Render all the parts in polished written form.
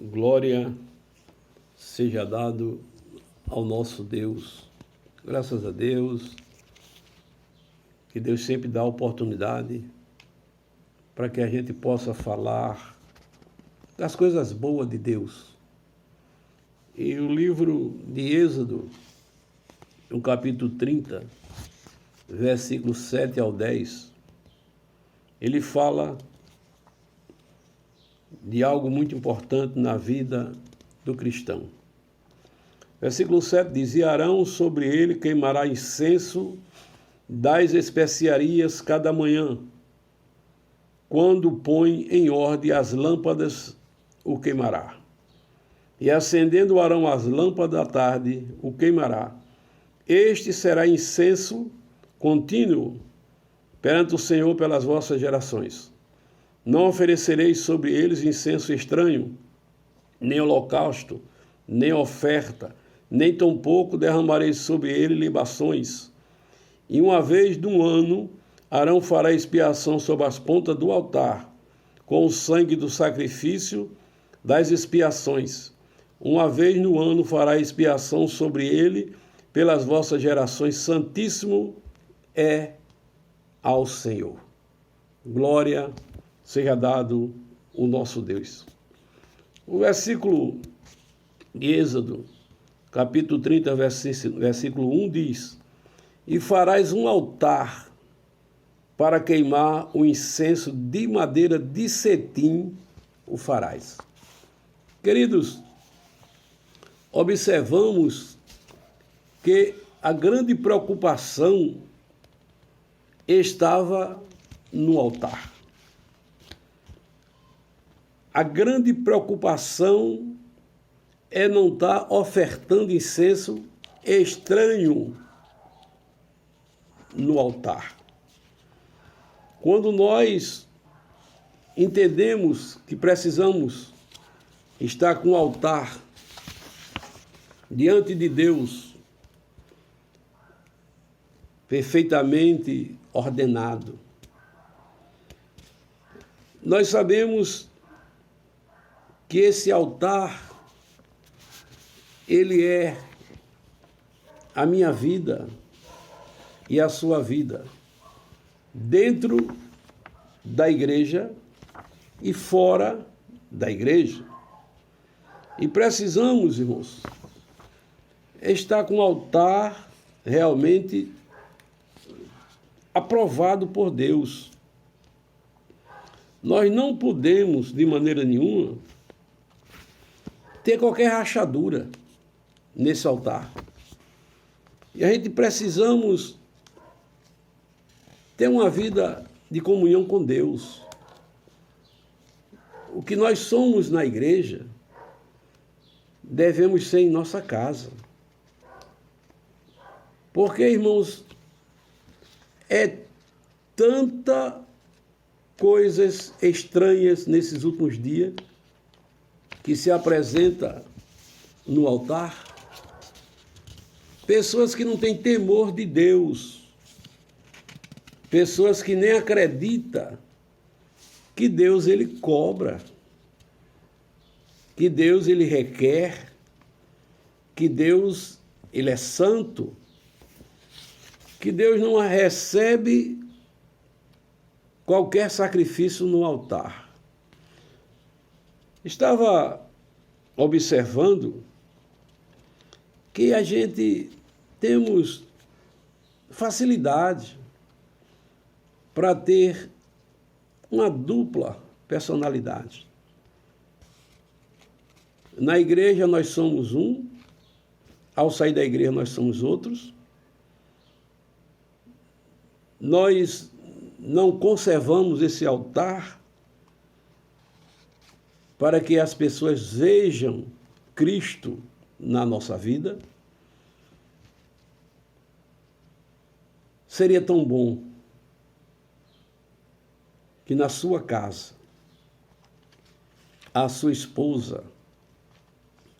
Glória seja dado ao nosso Deus. Graças a Deus, que Deus sempre dá oportunidade para que a gente possa falar das coisas boas de Deus. E o livro de Êxodo, no capítulo 30, versículos 7 ao 10, ele fala de algo muito importante na vida do cristão. Versículo 7 diz: E Arão sobre ele queimará incenso das especiarias cada manhã. Quando põe em ordem as lâmpadas, o queimará. E acendendo Arão as lâmpadas da tarde, o queimará. Este será incenso contínuo perante o Senhor pelas vossas gerações. Não oferecereis sobre eles incenso estranho, nem holocausto, nem oferta, nem tampouco derramareis sobre ele libações. E uma vez no ano, Arão fará expiação sobre as pontas do altar, com o sangue do sacrifício das expiações. Uma vez no ano fará expiação sobre ele pelas vossas gerações. Santíssimo é ao Senhor. Glória seja dado o nosso Deus. O versículo de Êxodo, capítulo 30, versículo 1 diz: E farás um altar para queimar o incenso de madeira de cetim, o farás. Queridos, observamos que a grande preocupação estava no altar. A grande preocupação é não estar ofertando incenso estranho no altar. Quando nós entendemos que precisamos estar com o altar diante de Deus perfeitamente ordenado, nós sabemos que esse altar, ele é a minha vida e a sua vida, dentro da igreja e fora da igreja. E precisamos, irmãos, estar com o altar realmente aprovado por Deus. Nós não podemos, de maneira nenhuma, ter qualquer rachadura nesse altar. E a gente precisamos ter uma vida de comunhão com Deus. O que nós somos na igreja, devemos ser em nossa casa. Porque, irmãos, é tanta coisas estranhas nesses últimos dias que se apresenta no altar. Pessoas que não têm temor de Deus, pessoas que nem acreditam que Deus ele cobra, que Deus ele requer, que Deus ele é santo, que Deus não recebe qualquer sacrifício no altar. Estava observando que a gente temos facilidade para ter uma dupla personalidade. Na igreja nós somos um, ao sair da igreja nós somos outros. Nós não conservamos esse altar para que as pessoas vejam Cristo na nossa vida. Seria tão bom que na sua casa, a sua esposa,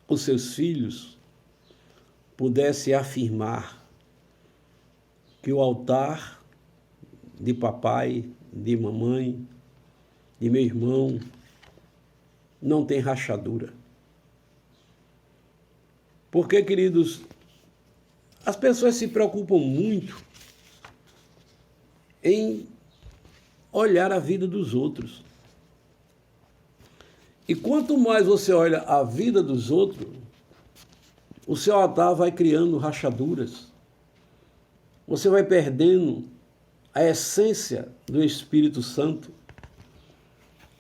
os seus filhos, pudessem afirmar que o altar de papai, de mamãe, de meu irmão, não tem rachadura. Porque, queridos, as pessoas se preocupam muito em olhar a vida dos outros. E quanto mais você olha a vida dos outros, o seu altar vai criando rachaduras. Você vai perdendo a essência do Espírito Santo.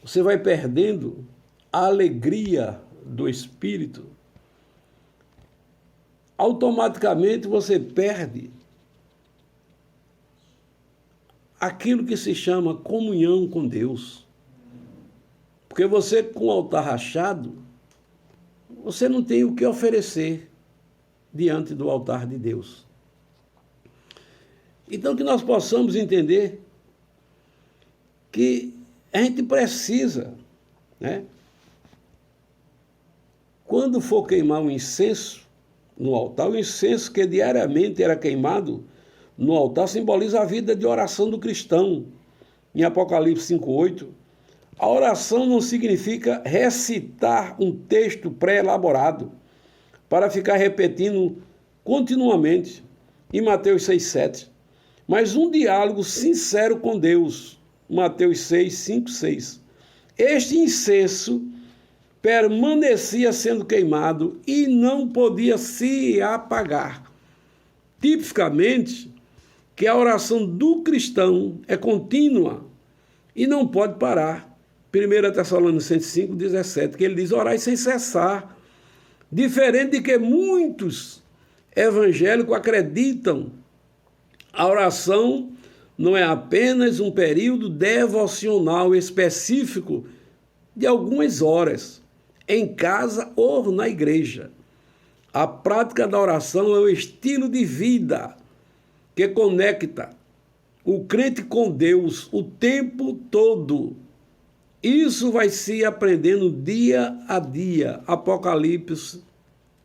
Você vai perdendo a alegria do Espírito. Automaticamente você perde aquilo que se chama comunhão com Deus. Porque você, com o altar rachado, você não tem o que oferecer diante do altar de Deus. Então, que nós possamos entender que a gente precisa, né? Quando for queimar um incenso no altar, o incenso que diariamente era queimado no altar simboliza a vida de oração do cristão. Em Apocalipse 5:8, a oração não significa recitar um texto pré-elaborado para ficar repetindo continuamente em Mateus 6:7, mas um diálogo sincero com Deus. Mateus 6:5-6. Este incenso permanecia sendo queimado e não podia se apagar. Tipicamente, que a oração do cristão é contínua e não pode parar. 1 Tessalonicenses 5:17, que ele diz: orai sem cessar. Diferente de que muitos evangélicos acreditam, a oração não é apenas um período devocional específico de algumas horas, em casa ou na igreja. A prática da oração é um estilo de vida que conecta o crente com Deus o tempo todo. Isso vai se aprendendo dia a dia. Apocalipse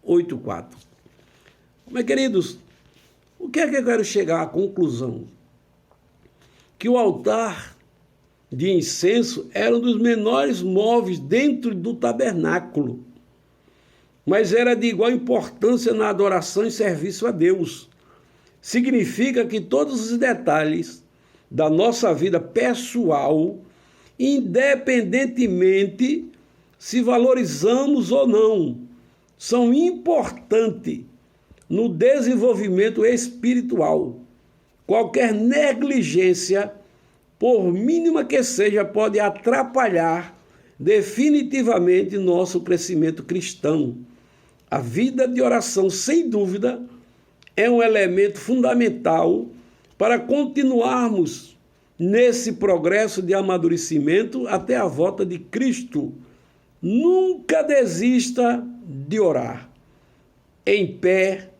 8:4. Mas, queridos, o que é que eu quero chegar à conclusão? Que o altar de incenso era um dos menores móveis dentro do tabernáculo, mas era de igual importância na adoração e serviço a Deus. Significa que todos os detalhes da nossa vida pessoal, independentemente se valorizamos ou não, são importantes no desenvolvimento espiritual. Qualquer negligência, por mínima que seja, pode atrapalhar definitivamente nosso crescimento cristão. A vida de oração, sem dúvida, é um elemento fundamental para continuarmos nesse progresso de amadurecimento até a volta de Cristo. Nunca desista de orar. Em pé,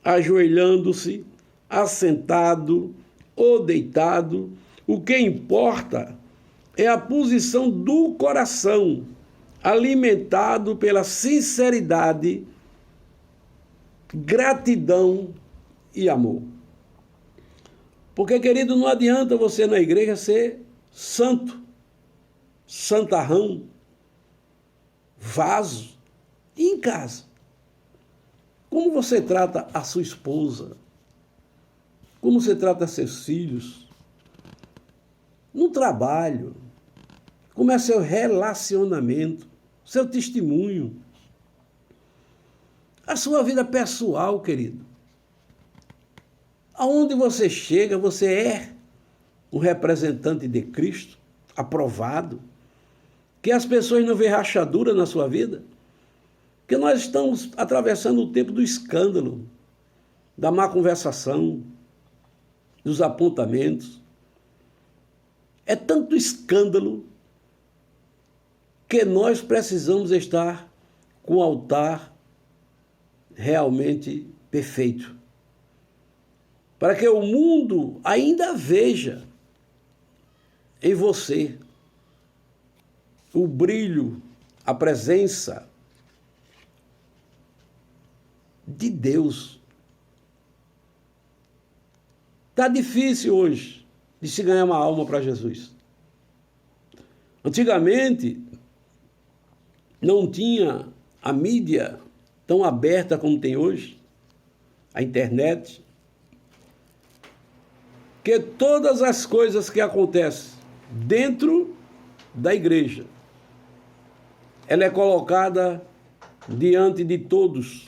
ajoelhando-se, assentado ou deitado, o que importa é a posição do coração, alimentado pela sinceridade, gratidão e amor. Porque, querido, não adianta você na igreja ser santo, santarrão, vaso, e em casa. Como você trata a sua esposa? Como você trata seus filhos? No trabalho? Como é seu relacionamento? Seu testemunho? A sua vida pessoal, querido? Aonde você chega, você é um representante de Cristo, aprovado? Que as pessoas não veem rachadura na sua vida? Que nós estamos atravessando o tempo do escândalo, da má conversação, dos apontamentos. É tanto escândalo que nós precisamos estar com o altar realmente perfeito, para que o mundo ainda veja em você o brilho, a presença de Deus. Está difícil hoje de se ganhar uma alma para Jesus. Antigamente, não tinha a mídia tão aberta como tem hoje, a internet, que todas as coisas que acontecem dentro da igreja, ela é colocada diante de todos.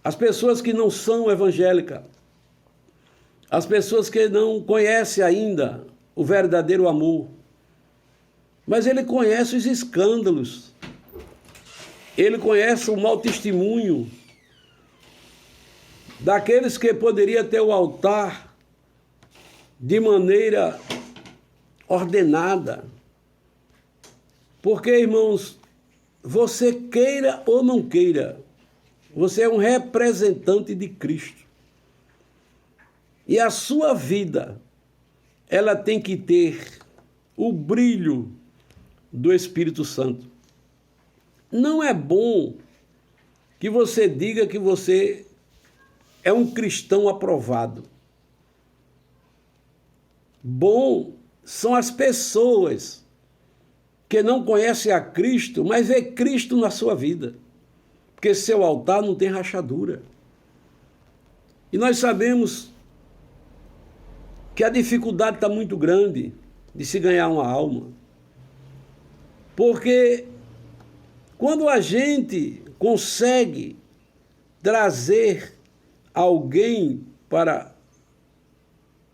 As pessoas que não são evangélicas, as pessoas que não conhecem ainda o verdadeiro amor, mas ele conhece os escândalos, ele conhece o mau testemunho daqueles que poderia ter o altar de maneira ordenada. Porque, irmãos, você queira ou não queira, você é um representante de Cristo. E a sua vida, ela tem que ter o brilho do Espírito Santo. Não é bom que você diga que você é um cristão aprovado. Bom são as pessoas que não conhecem a Cristo, mas vê Cristo na sua vida. Porque seu altar não tem rachadura. E nós sabemos que a dificuldade está muito grande de se ganhar uma alma. Porque quando a gente consegue trazer alguém para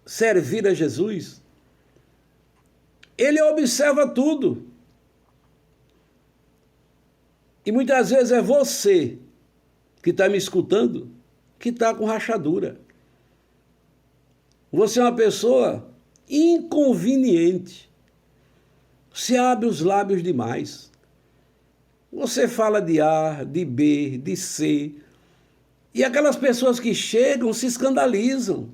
servir a Jesus, ele observa tudo. E muitas vezes é você que está me escutando que está com rachadura. Você é uma pessoa inconveniente. Você abre os lábios demais. Você fala de A, de B, de C. E aquelas pessoas que chegam se escandalizam.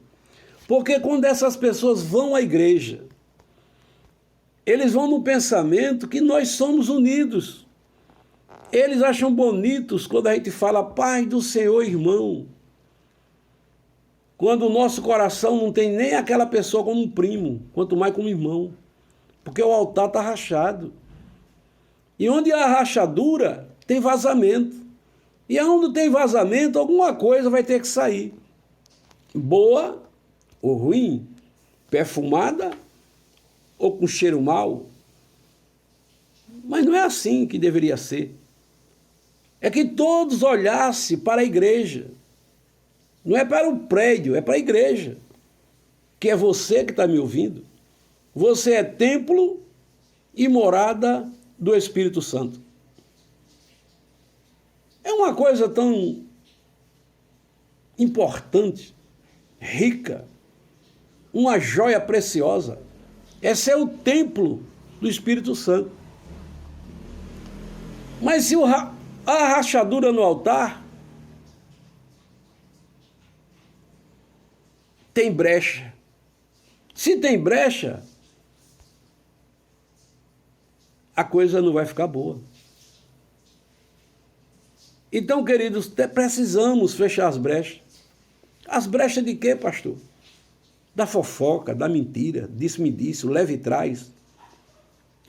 Porque quando essas pessoas vão à igreja, eles vão no pensamento que nós somos unidos. Eles acham bonitos quando a gente fala paz do Senhor, irmão. Quando o nosso coração não tem nem aquela pessoa como um primo, quanto mais como irmão. Porque o altar está rachado. E onde há rachadura, tem vazamento. E onde tem vazamento, alguma coisa vai ter que sair. Boa ou ruim, perfumada ou com cheiro mau. Mas não é assim que deveria ser. É que todos olhassem para a igreja. Não é para o prédio, é para a igreja. Que é você que está me ouvindo. Você é templo e morada do Espírito Santo. É uma coisa tão importante, rica, uma joia preciosa. Esse é o templo do Espírito Santo. Mas se há rachadura no altar, tem brecha. Se tem brecha, a coisa não vai ficar boa. Então, queridos, precisamos fechar as brechas. As brechas de quê, pastor? Da fofoca, da mentira, disse-me-disse, o leve e traz,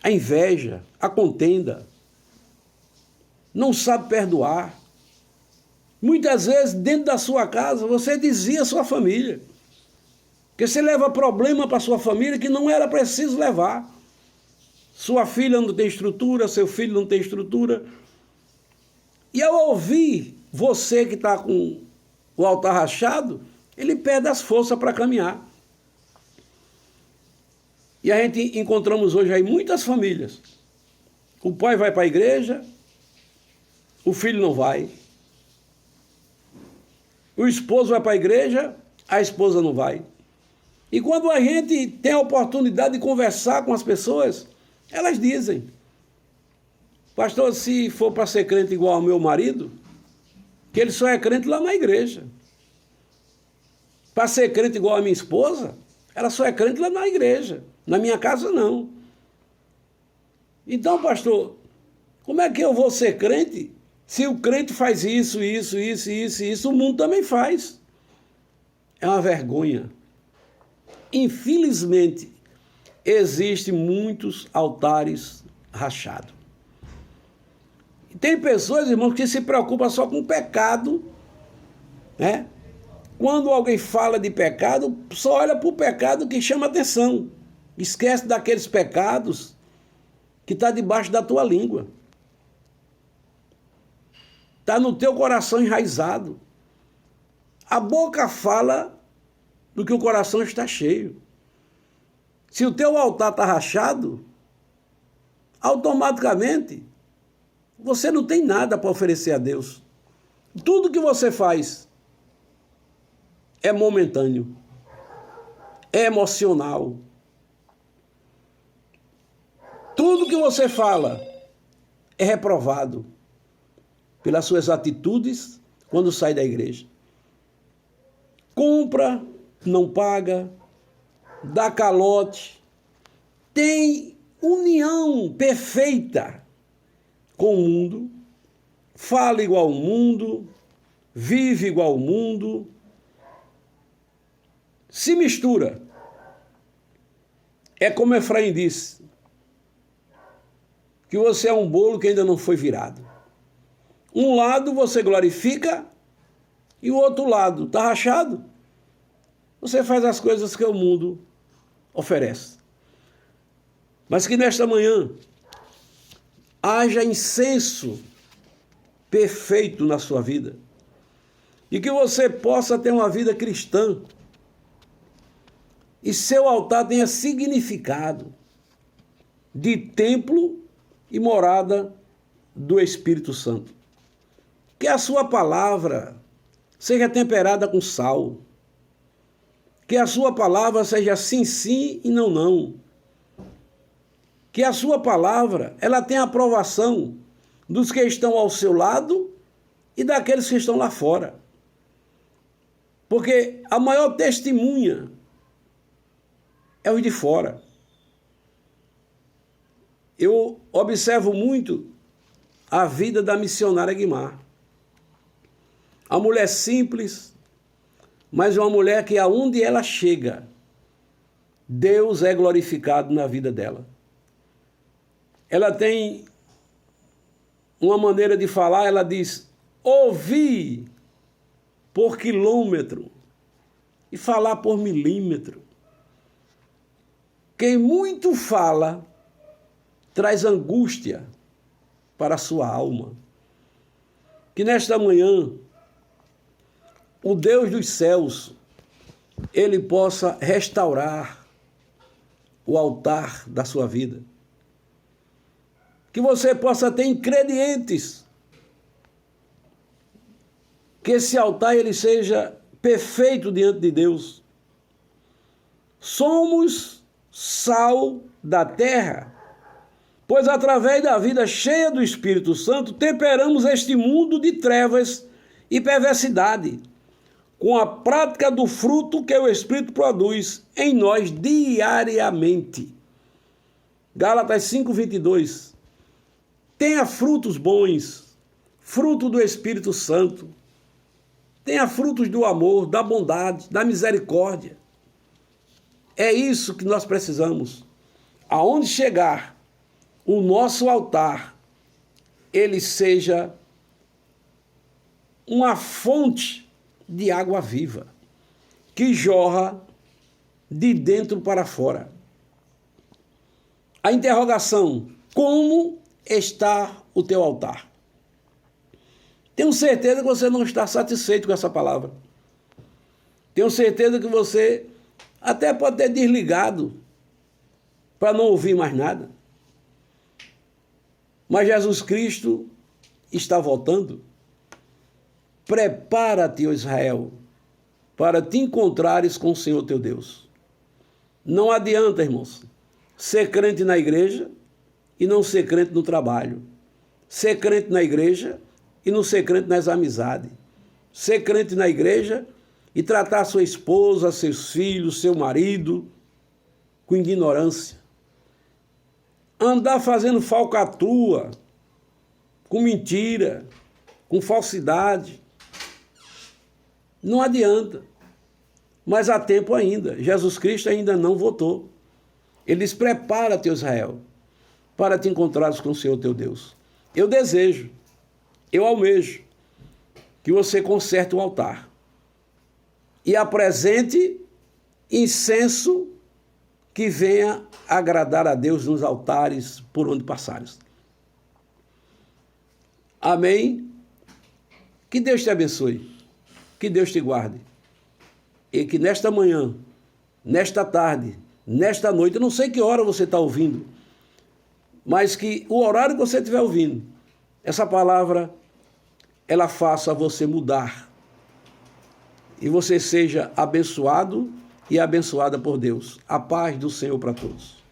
a inveja, a contenda, não sabe perdoar. Muitas vezes, dentro da sua casa, você desvia a sua família. Porque você leva problema para a sua família que não era preciso levar. Sua filha não tem estrutura, seu filho não tem estrutura. E ao ouvir você que está com o altar rachado, ele perde as forças para caminhar. E a gente encontramos hoje aí muitas famílias. O pai vai para a igreja, o filho não vai. O esposo vai para a igreja, a esposa não vai. E quando a gente tem a oportunidade de conversar com as pessoas, elas dizem: pastor, se for para ser crente igual ao meu marido, que ele só é crente lá na igreja. Para ser crente igual a minha esposa, ela só é crente lá na igreja. Na minha casa, não. Então, pastor, como é que eu vou ser crente se o crente faz isso, o mundo também faz? É uma vergonha. Infelizmente, existem muitos altares rachados. Tem pessoas, irmãos, que se preocupam só com o pecado, né? Quando alguém fala de pecado, só olha para o pecado que chama atenção. Esquece daqueles pecados que está debaixo da tua língua. Está no teu coração enraizado. A boca fala do que o coração está cheio. Se o teu altar está rachado, automaticamente você não tem nada para oferecer a Deus. Tudo que você faz é momentâneo, é emocional. Tudo que você fala é reprovado pelas suas atitudes quando sai da igreja. Compra, não paga, dá calote, tem união perfeita com o mundo, fala igual ao mundo, vive igual ao mundo, se mistura. É como Efraim disse, que você é um bolo que ainda não foi virado. Um lado você glorifica e o outro lado está rachado. Você faz as coisas que o mundo oferece. Mas que nesta manhã haja incenso perfeito na sua vida e que você possa ter uma vida cristã e seu altar tenha significado de templo e morada do Espírito Santo. Que a sua palavra seja temperada com sal. Que a sua palavra seja sim, sim e não, não. Que a sua palavra, ela tenha aprovação dos que estão ao seu lado e daqueles que estão lá fora. Porque a maior testemunha é os de fora. Eu observo muito a vida da missionária Guimar. A mulher simples, mas uma mulher que aonde ela chega, Deus é glorificado na vida dela. Ela tem uma maneira de falar, ela diz, ouvir por quilômetro e falar por milímetro. Quem muito fala traz angústia para a sua alma. Que nesta manhã, o Deus dos céus, ele possa restaurar o altar da sua vida. Que você possa ter ingredientes. Que esse altar ele seja perfeito diante de Deus. Somos sal da terra, pois através da vida cheia do Espírito Santo, temperamos este mundo de trevas e perversidade, com a prática do fruto que o Espírito produz em nós diariamente. Gálatas 5:22. Tenha frutos bons, fruto do Espírito Santo. Tenha frutos do amor, da bondade, da misericórdia. É isso que nós precisamos. Aonde chegar o nosso altar, ele seja uma fonte de água viva, que jorra de dentro para fora. A interrogação, como está o teu altar? Tenho certeza que você não está satisfeito com essa palavra. Tenho certeza que você até pode ter desligado para não ouvir mais nada. Mas Jesus Cristo está voltando. Prepara-te, ó Israel, para te encontrares com o Senhor teu Deus. Não adianta, irmãos, ser crente na igreja e não ser crente no trabalho. Ser crente na igreja e não ser crente nas amizades. Ser crente na igreja e tratar sua esposa, seus filhos, seu marido com ignorância. Andar fazendo falcatrua, com mentira, com falsidade. Não adianta. Mas há tempo ainda. Jesus Cristo ainda não voltou. Ele diz, prepara-te, Israel, para te encontrares com o Senhor teu Deus. Eu desejo eu almejo que você conserte um altar e apresente incenso que venha agradar a Deus nos altares por onde passares. Amém? Que Deus te abençoe, que Deus te guarde, e que nesta manhã, nesta tarde, nesta noite, eu não sei que hora você está ouvindo, mas que o horário que você estiver ouvindo, essa palavra, ela faça você mudar e você seja abençoado e abençoada por Deus. A paz do Senhor para todos.